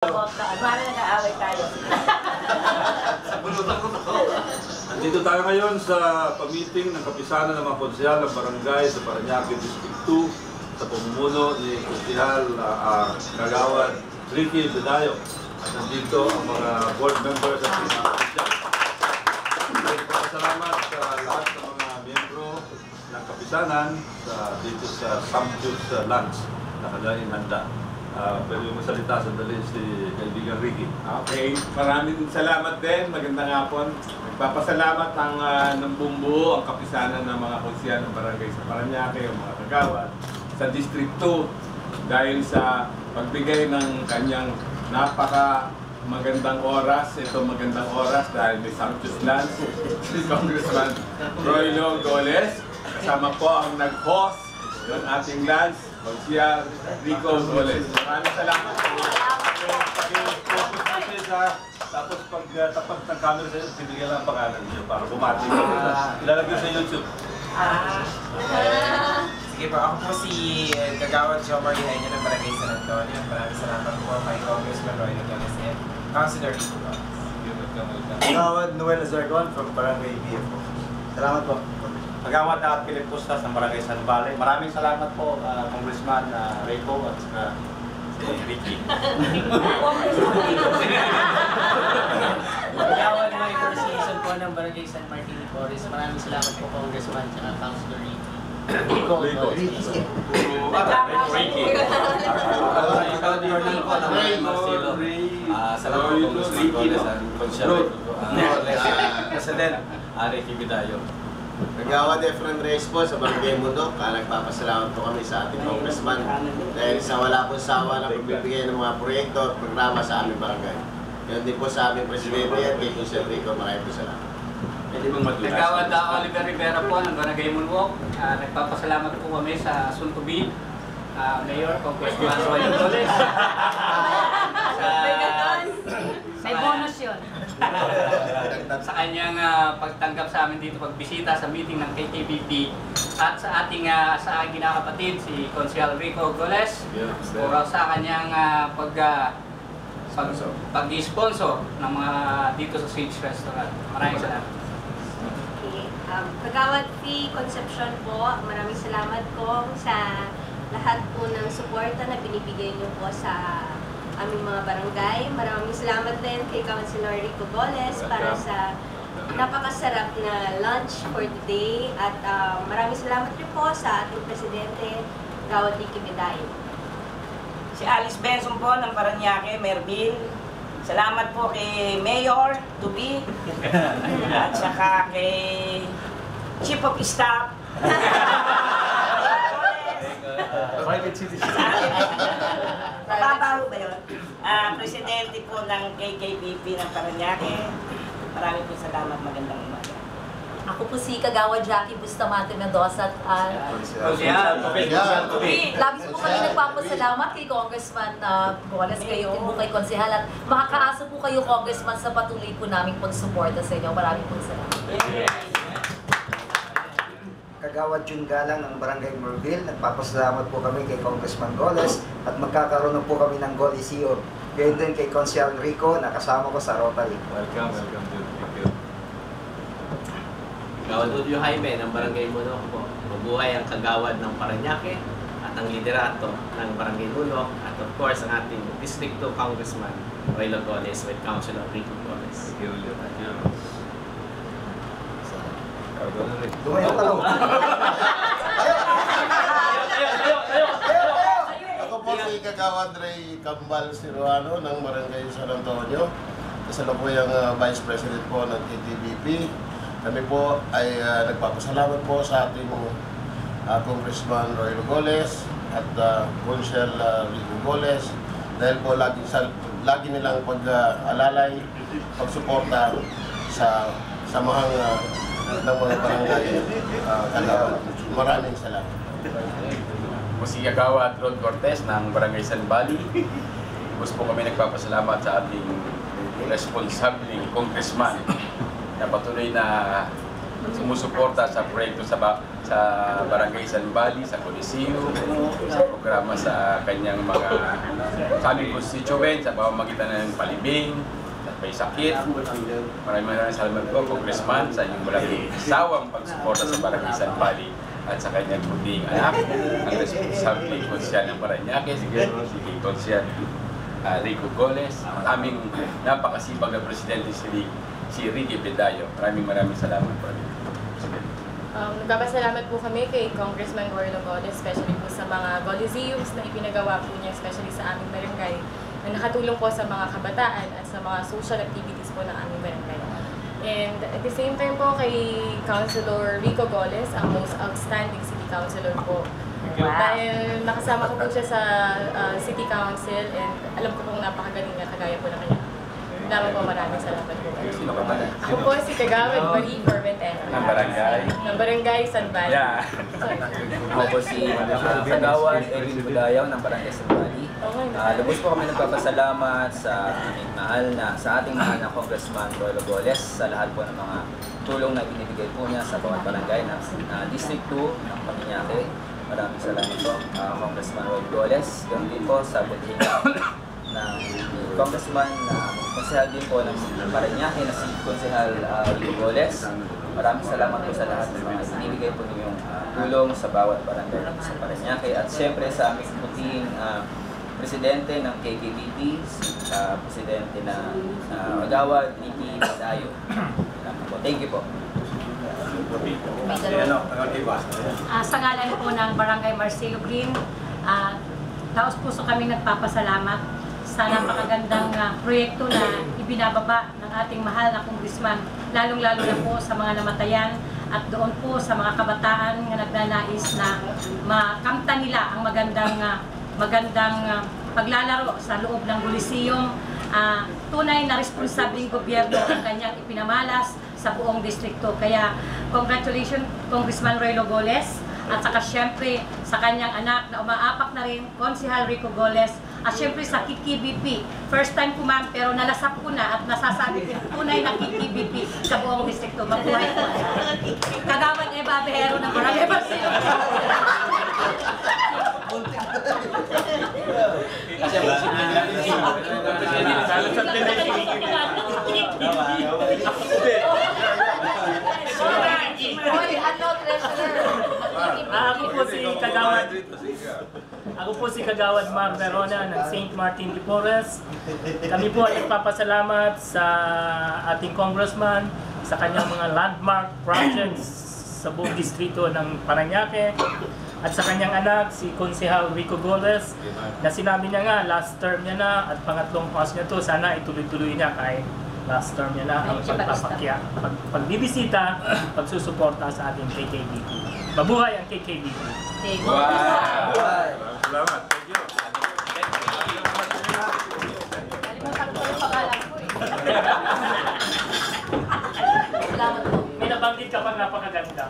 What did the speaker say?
Paano nag-aaway tayo? Dito tayo ngayon sa pag-meeting ng kapisanan ng mga konsehal ng barangay sa Parañaque District 2 sa pamumuno ni Konsehal Kagawad Ricky Bedayo. At nandito ang mga board members at mga konsehal. Salamat sa lahat ng mga miyembro ng kapisanan dito sa Sumptuous Lunch na kanilang handa. Pwede mo salita sandali si kaibigan Ricky. Okay, maraming salamat din. Magandang hapon. Nagpapasalamat ang ng bumbuo, ang kapisanan ng mga konsehal ng barangay sa Parañaque, ang mga kagawad sa District 2 dahil sa pagbigay ng kanyang napaka magandang oras. Ito magandang oras dahil may Sumptuous Lunch si Congressman Roylo Goles. Kasama po ang nag-host ng ating lunch, Konsehal Rico Goles. Maraming salamat po. Tapos pag tapat ng camera sa inyo, binigyan lang ang pangalan niyo para bumati ko. Ilalagay sa YouTube. Sige po, ako po si Kagawad Jomar Lihaño ng Barangay San Antonio. Maraming salamat po kay Congressman Roy Nogales and Councilor Rico Goles. Kagawad Noel Zargon from Barangay BFO. Salamat po. Kagawad at Philip Pustas ng Barangay San Valle. Maraming salamat po, Congressman Rico at Ricky. Kagawad Michael Season po ng Barangay San Martin Forest. Maraming salamat po, Congressman at Councilor Ricky. Ricky. Salamat po, Congressman Goles at Congressman President Ricky Bedayo. Kagawad Efren Reyes po sa Barangay Mundo. Nagpapasalamat po kami sa ating congressman dahil sa wala pong sawa na pagbibigay ng mga proyekto at programa sa aming barangay. Yan din po sa aming presidente at kay Konsehal Rico. Maraming po salamat. Kagawad Oliver Rivera po ng Barangay Moonwalk. Nagpapasalamat po kami sa Suntubi, Mayor Congressman Roy Goles. May bonus yun. Sa kanyang pagtanggap sa amin dito, pagbisita sa meeting ng KKBP at sa ating sa aking kinakapatid si Konsehal Rico Goles para sa kanyang pag-sponsor ng mga dito sa Sage Restaurant. Maraming salamat. Okay. Kagawad si Concepcion po, maraming salamat po sa lahat po ng suporta na binibigay niyo po sa aming mga barangay. Maraming salamat din kay Councilor Rico Goles para sa napakasarap na lunch for today. At maraming salamat rin po sa ating presidente, Kagawad Ricky Bedayo. Si Alice Benson po ng Parañaque, Mervin. Salamat po kay Mayor Tubi at saka kay Chief of Staff. Private citizen. Papabaho ba yun? Presidente po ng KKBP ng Parañaque. Maraming po salamat. Magandang umaga. Ako po si Kagawad Jackie Bustamante Mendoza at labis po kami nagpapasalamat kay Congressman Goles, kayo po kay Konsehal at makakaasa po kayo, Congressman, sa patuloy po naming pagsuporta sa inyo. Maraming po salamat. Kagawad Jun Galang ng Barangay Morville. Nagpapasalamat po kami kay Congressman Goles at magkakaroon na po kami ng Goliseo. Gayon din kay Konsehal Rico na kasama ko sa Rotary. Welcome, welcome. Thank you. Kagawad Julio Jaime ng Barangay Muno po. Mabuhay ang kagawad ng Parañaque at ang liderato ng Barangay Muno at of course ang ating District 2 Congressman Roylo Goles with Councilor Rico Goles. Thank you. Lumayo ka lang. Ako po si Kagawad Ray Cambal Siruano ng Barangay San Antonio. Kasalukuyang Vice President po ng KTBP. Kami po ay nagpapasalamat po sa ating Congressman Roy Goles at Konsehal Rico Goles dahil po lagi nilang pag-alalay, pagsuporta sa samahang ng mga barangay. Maraming salamat. Po si Kagawad Ron Cortez ng Barangay San Valle. Gusto po kami nagpapasalamat sa ating responsable congressman na patuloy na sumusuporta sa proyekto sa Barangay San Bali, sa Coliseum, sa programa sa kanyang mga aming constituent, sa pamamagitan ng palibing, at may sakit. Maraming salamat po, Congressman, sa inyong walang sawang pagsuporta sa Barangay San Bali at sa kanyang puting anak, ang responsable konsyal ng Parañaque, si Konsyal Rico Goles, at aming napakasipag na presidente si Ricky Bedayo. Maraming salamat po. Nagpapasalamat po kami kay Congressman Roy Goles, especially po sa mga Coliseums na ipinagawa po niya, especially sa aming barangay, na nakatulong po sa mga kabataan at sa mga social activities po ng aming barangay. And at the same time po kay Councilor Rico Goles, ang most outstanding city councilor po. Dahil nakasama ko po siya sa City Council and alam ko pong napakagaling na kagaya po na kanya. Naman po, maraming salamat po. Sino ka ba? Ako po si Kagawad Marie Formentera. Ng barangay? Ng barangay San Bali. Yeah. Ako po si Kagawad Edwin Budayaw ng barangay San Bali. Lubos po kami nagpapasalamat sa ating mahal na Congressman Roy Goles sa lahat po ng mga tulong na binibigay po niya sa bawat barangay ng District 2 ng Parañaque. Maraming salamat po, Congressman Roy Goles. Ganun din po sa budget ng Congressman na konsehal din po ng Parañaque na si Konsehal Rico Goles. Maraming salamat po sa lahat ng mga binibigay po ninyong tulong sa bawat barangay sa Parañaque. At siyempre sa aming puting presidente ng KKBP, si presidente na Kagawad Ricky Bedayo. Thank you po. Sa ngalan po ng Barangay Marcelo Green, taos puso kami nagpapasalamat sa napakagandang proyekto na ibinababa ng ating mahal na Congressman, lalong-lalo na po sa mga namatayan at doon po sa mga kabataan na nagnanais na makamta nila ang magandang paglalaro sa loob ng Coliseum. Tunay na responsabling gobyerno ang kanyang ipinamalas sa buong distrito. Kaya congratulations Congressman Roy Goles at saka syempre sa kanyang anak na umaapak na rin, Konsehal Rico Goles, at syempre sa KKBP. First time po ma'am, pero nalasap ko na at nasasabi ko tunay na KKBP sa buong distrito. Mabuhay po. Kagawad Eva Behero ng Barangay Marcelo. Ako po si Kagawad Mar Verona ng St. Martin de Porres. Kami po ay nagpapasalamat sa ating congressman sa kanyang mga landmark projects sa buong distrito ng Parañaque at sa kanyang anak si Konsehal Rico Goles na sinabi niya nga last term niya na at pangatlong pass niya to, sana ituloy-tuloy niya kahit last term niya na ang pagbibisita, pagsusuporta sa ating KKBP. Mabuhay ang KKBP. Wow! Salamat. Thank you. May nabanggit ka pa napakaganda.